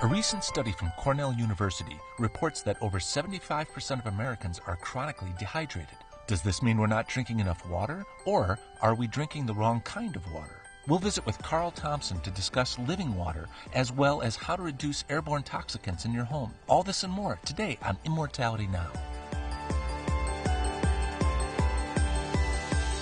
A recent study from Cornell University reports that over 75% of Americans are chronically dehydrated. Does this mean we're not drinking enough water, or are we drinking the wrong kind of water? We'll visit with Carl Thompson to discuss living water, as well as how to reduce airborne toxicants in your home. All this and more today on Immortality Now.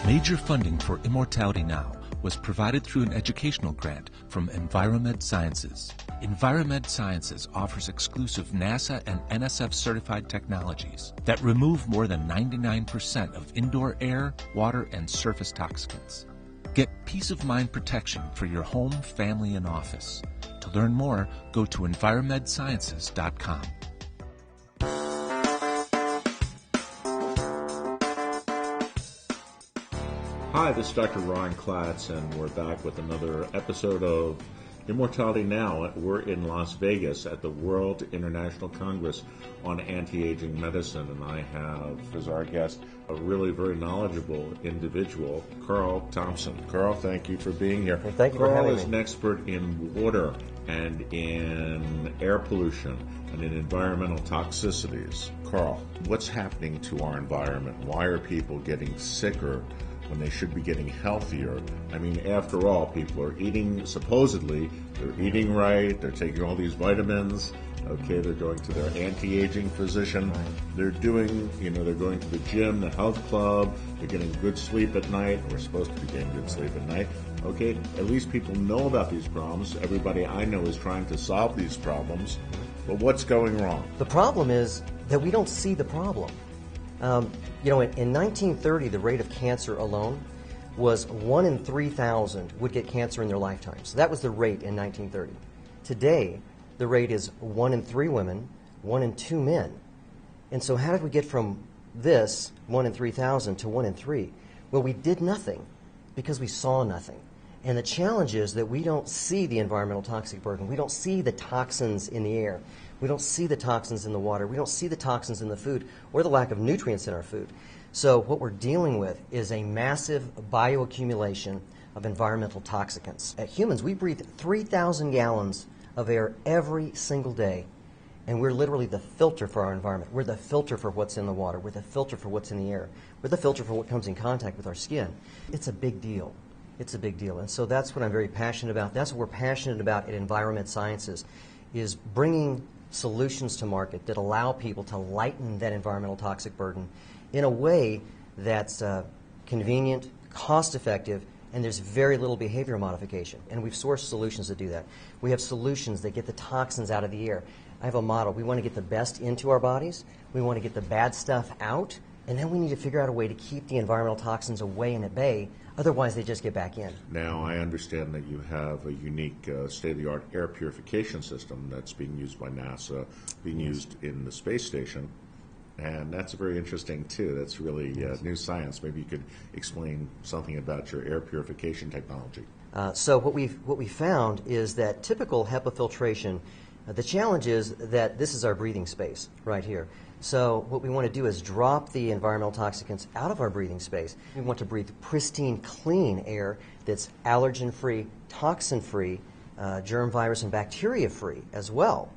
Major funding for Immortality Now was provided through an educational grant from Enviromed Sciences. Enviromed Sciences offers exclusive NASA and NSF certified technologies that remove more than 99% of indoor air, water, and surface toxicants. Get peace of mind protection for your home, family, and office. To learn more, go to enviromedsciences.com. Hi, this is Dr. Ron Klatz, and we're back with another episode of Immortality Now. We're in Las Vegas at the World International Congress on Anti-Aging Medicine, and I have as our guest a really very knowledgeable individual, Carl Thompson. Carl, thank you for being here. Well, thank you for having me. Carl is an expert in water and in air pollution and in environmental toxicities. Carl, what's happening to our environment? Why are people getting sicker when they should be getting healthier? I mean, after all, people are eating, supposedly, they're eating right, they're taking all these vitamins, okay, they're going to their anti-aging physician, they're doing, they're going to the gym, the health club, they're getting good sleep at night, we're supposed to be getting good sleep at night, okay, at least people know about these problems, everybody I know is trying to solve these problems, but what's going wrong? The problem is that we don't see the problem. In 1930, the rate of cancer alone was 1 in 3,000 would get cancer in their lifetime. So that was the rate in 1930. Today, the rate is 1 in 3 women, 1 in 2 men. And so how did we get from this, 1 in 3,000, to 1 in 3? Well, we did nothing because we saw nothing. And the challenge is that we don't see the environmental toxic burden. We don't see the toxins in the air. We don't see the toxins in the water. We don't see the toxins in the food or the lack of nutrients in our food. So what we're dealing with is a massive bioaccumulation of environmental toxicants. At humans, we breathe 3,000 gallons of air every single day. And we're literally the filter for our environment. We're the filter for what's in the water. We're the filter for what's in the air. We're the filter for what comes in contact with our skin. It's a big deal. It's a big deal. And so that's what I'm very passionate about. That's what we're passionate about at Enviromed Sciences, is bringing solutions to market that allow people to lighten that environmental toxic burden in a way that's convenient, cost-effective, and there's very little behavioral modification. And we've sourced solutions to do that. We have solutions that get the toxins out of the air. I have a model. We want to get the best into our bodies. We want to get the bad stuff out. And then we need to figure out a way to keep the environmental toxins away and at bay. Otherwise, they just get back in. Now, I understand that you have a unique state-of-the-art air purification system that's being used by NASA, being used in the space station. And that's very interesting, too. That's really new science. Maybe you could explain something about your air purification technology. So what we found is that typical HEPA filtration, the challenge is that this is our breathing space right here. So what we want to do is drop the environmental toxicants out of our breathing space. We want to breathe pristine, clean air that's allergen-free, toxin-free, germ, virus, and bacteria-free as well.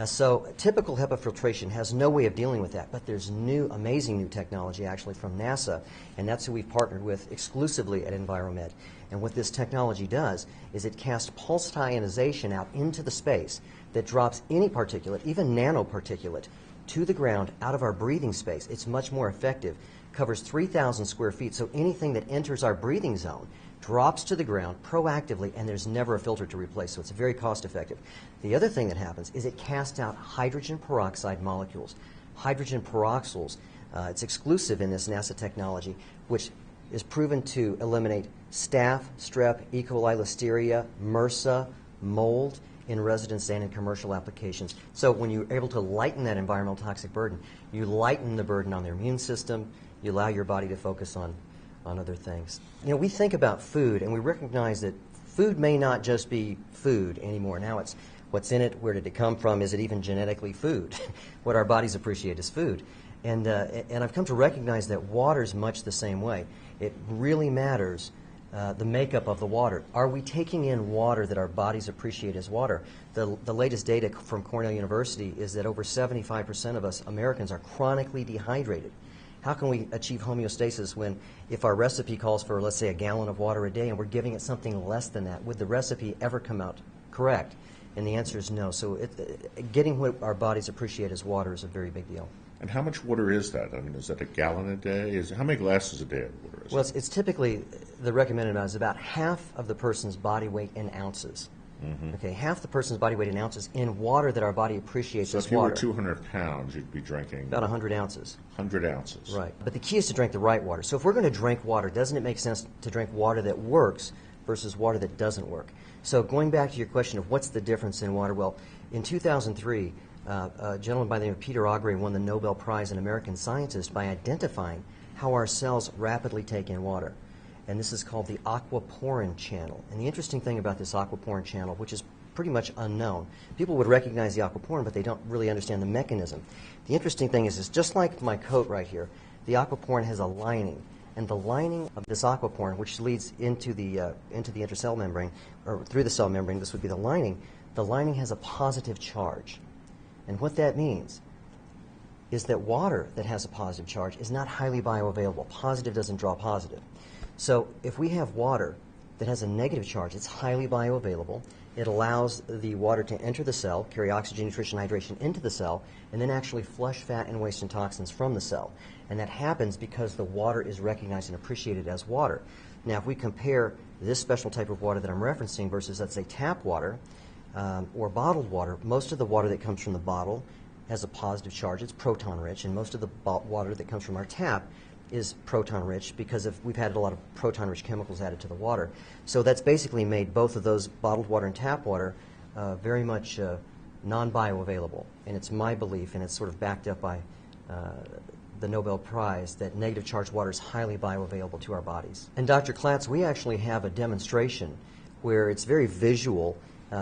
So typical HEPA filtration has no way of dealing with that, but there's amazing new technology actually from NASA, and that's who we've partnered with exclusively at Enviromed. And what this technology does is it casts pulsed ionization out into the space that drops any particulate, even nanoparticulate, to the ground out of our breathing space. It's much more effective, covers 3,000 square feet, so anything that enters our breathing zone drops to the ground proactively, and there's never a filter to replace, so it's very cost effective. The other thing that happens is it casts out hydrogen peroxide molecules. Hydrogen peroxyls, it's exclusive in this NASA technology, which is proven to eliminate staph, strep, E. coli, listeria, MRSA, mold, in residence and in commercial applications. So when you're able to lighten that environmental toxic burden, you lighten the burden on their immune system, you allow your body to focus on other things. We think about food, and we recognize that food may not just be food anymore. Now it's what's in it, where did it come from, is it even genetically food? What our bodies appreciate is food. And I've come to recognize that water is much the same way. It really matters the makeup of the water. Are we taking in water that our bodies appreciate as water? The latest data from Cornell University is that over 75% of us Americans are chronically dehydrated. How can we achieve homeostasis when, if our recipe calls for, let's say, a gallon of water a day and we're giving it something less than that? Would the recipe ever come out correct? And the answer is no. So getting what our bodies appreciate as water is a very big deal. And how much water is that? I mean, is that a gallon a day? How many glasses a day of water is Well, it? it's typically, the recommended amount is about half of the person's body weight in ounces. Mm-hmm. Okay, half the person's body weight in ounces in water that our body appreciates So as if you water. were 200 pounds, you'd be drinking About 100 ounces. 100 ounces. Right. But the key is to drink the right water. So if we're going to drink water, doesn't it make sense to drink water that works versus water that doesn't work? So going back to your question of what's the difference in water, well, in 2003, a gentleman by the name of Peter Augrey won the Nobel Prize in American Scientist by identifying how our cells rapidly take in water. And this is called the aquaporin channel. And the interesting thing about this aquaporin channel, which is pretty much unknown, people would recognize the aquaporin, but they don't really understand the mechanism. The interesting thing is just like my coat right here, the aquaporin has a lining. And the lining of this aquaporin, which leads into the intercell membrane, or through the cell membrane, this would be the lining has a positive charge. And what that means is that water that has a positive charge is not highly bioavailable. Positive doesn't draw positive. So if we have water that has a negative charge, it's highly bioavailable. It allows the water to enter the cell, carry oxygen, nutrition, hydration into the cell, and then actually flush fat and waste and toxins from the cell. And that happens because the water is recognized and appreciated as water. Now, if we compare this special type of water that I'm referencing versus, let's say, tap water or bottled water, most of the water that comes from the bottle has a positive charge. It's proton-rich, and most of the water that comes from our tap is proton-rich because we've had a lot of proton-rich chemicals added to the water. So that's basically made both of those bottled water and tap water very much non-bioavailable. And it's my belief, and it's sort of backed up by the Nobel Prize, that negative charged water is highly bioavailable to our bodies. And Dr. Klatz, we actually have a demonstration where it's very visual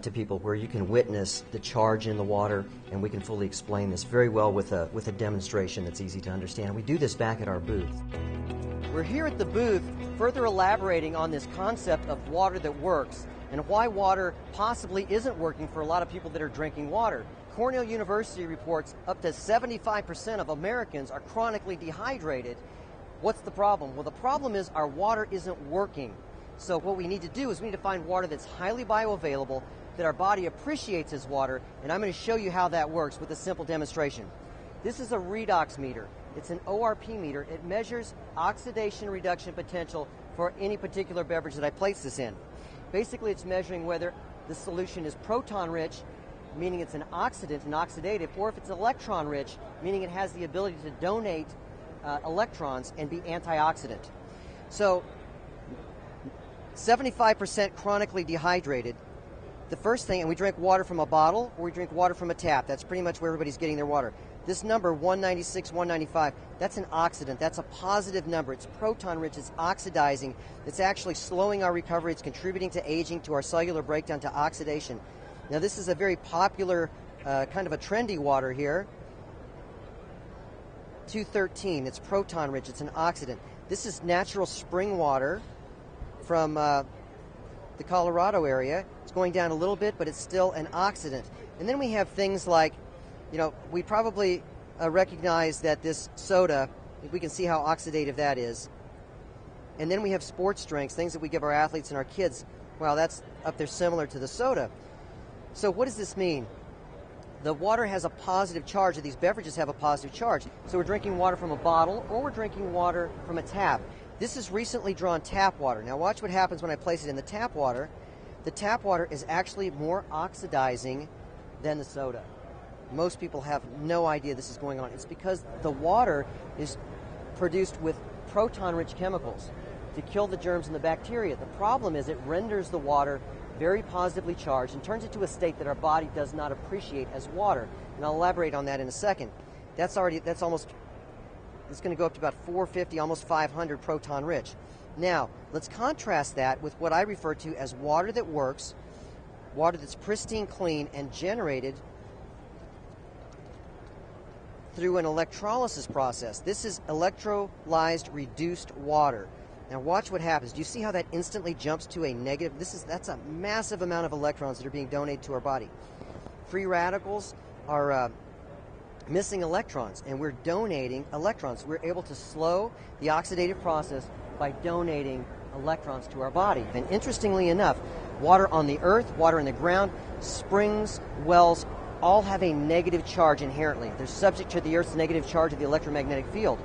to people, where you can witness the charge in the water, and we can fully explain this very well with a demonstration that's easy to understand. We do this back at our booth. We're here at the booth further elaborating on this concept of water that works and why water possibly isn't working for a lot of people that are drinking water. Cornell University reports up to 75% of Americans are chronically dehydrated. What's the problem? Well, the problem is our water isn't working. So what we need to do is we need to find water that's highly bioavailable, that our body appreciates as water, and I'm going to show you how that works with a simple demonstration. This is a redox meter. It's an ORP meter. It measures oxidation reduction potential for any particular beverage that I place this in. Basically, it's measuring whether the solution is proton-rich, meaning it's an oxidant and oxidative, or if it's electron-rich, meaning it has the ability to donate electrons and be antioxidant. So 75% chronically dehydrated. The first thing, and we drink water from a bottle or we drink water from a tap. That's pretty much where everybody's getting their water. This number, 196, 195, that's an oxidant. That's a positive number. It's proton-rich. It's oxidizing. It's actually slowing our recovery. It's contributing to aging, to our cellular breakdown, to oxidation. Now, this is a very popular, kind of a trendy water here. 213, it's proton-rich. It's an oxidant. This is natural spring water from the Colorado area. It's going down a little bit, but it's still an oxidant. And then we have things like, we probably recognize that this soda, we can see how oxidative that is. And then we have sports drinks, things that we give our athletes and our kids. Well, that's up there similar to the soda. So what does this mean? The water has a positive charge, or these beverages have a positive charge. So we're drinking water from a bottle or we're drinking water from a tap. This is recently drawn tap water. Now watch what happens when I place it in the tap water. The tap water is actually more oxidizing than the soda. Most people have no idea this is going on. It's because the water is produced with proton-rich chemicals to kill the germs and the bacteria. The problem is it renders the water very positively charged and turns it to a state that our body does not appreciate as water. And I'll elaborate on that in a second. It's going to go up to about 450, almost 500 proton-rich. Now, let's contrast that with what I refer to as water that works, water that's pristine, clean, and generated through an electrolysis process. This is electrolyzed reduced water. Now watch what happens. Do you see how that instantly jumps to a negative? That's a massive amount of electrons that are being donated to our body. Free radicals are missing electrons, and we're donating electrons. We're able to slow the oxidative process by donating electrons to our body. And interestingly enough, water on the earth, water in the ground, springs, wells, all have a negative charge inherently. They're subject to the Earth's negative charge of the electromagnetic field.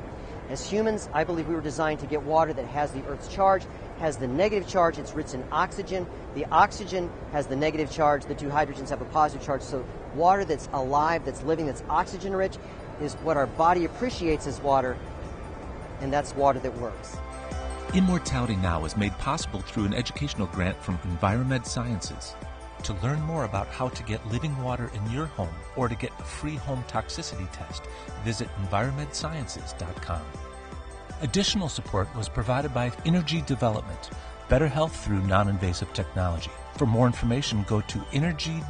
As humans, I believe we were designed to get water that has the Earth's charge, has the negative charge, it's rich in oxygen. The oxygen has the negative charge, the two hydrogens have a positive charge. So water that's alive, that's living, that's oxygen-rich is what our body appreciates as water, and that's water that works. Immortality Now is made possible through an educational grant from Enviromed Sciences. To learn more about how to get living water in your home or to get a free home toxicity test, visit EnviroMedSciences.com. Additional support was provided by Energy Development, better health through non-invasive technology. For more information, go to energydev.com.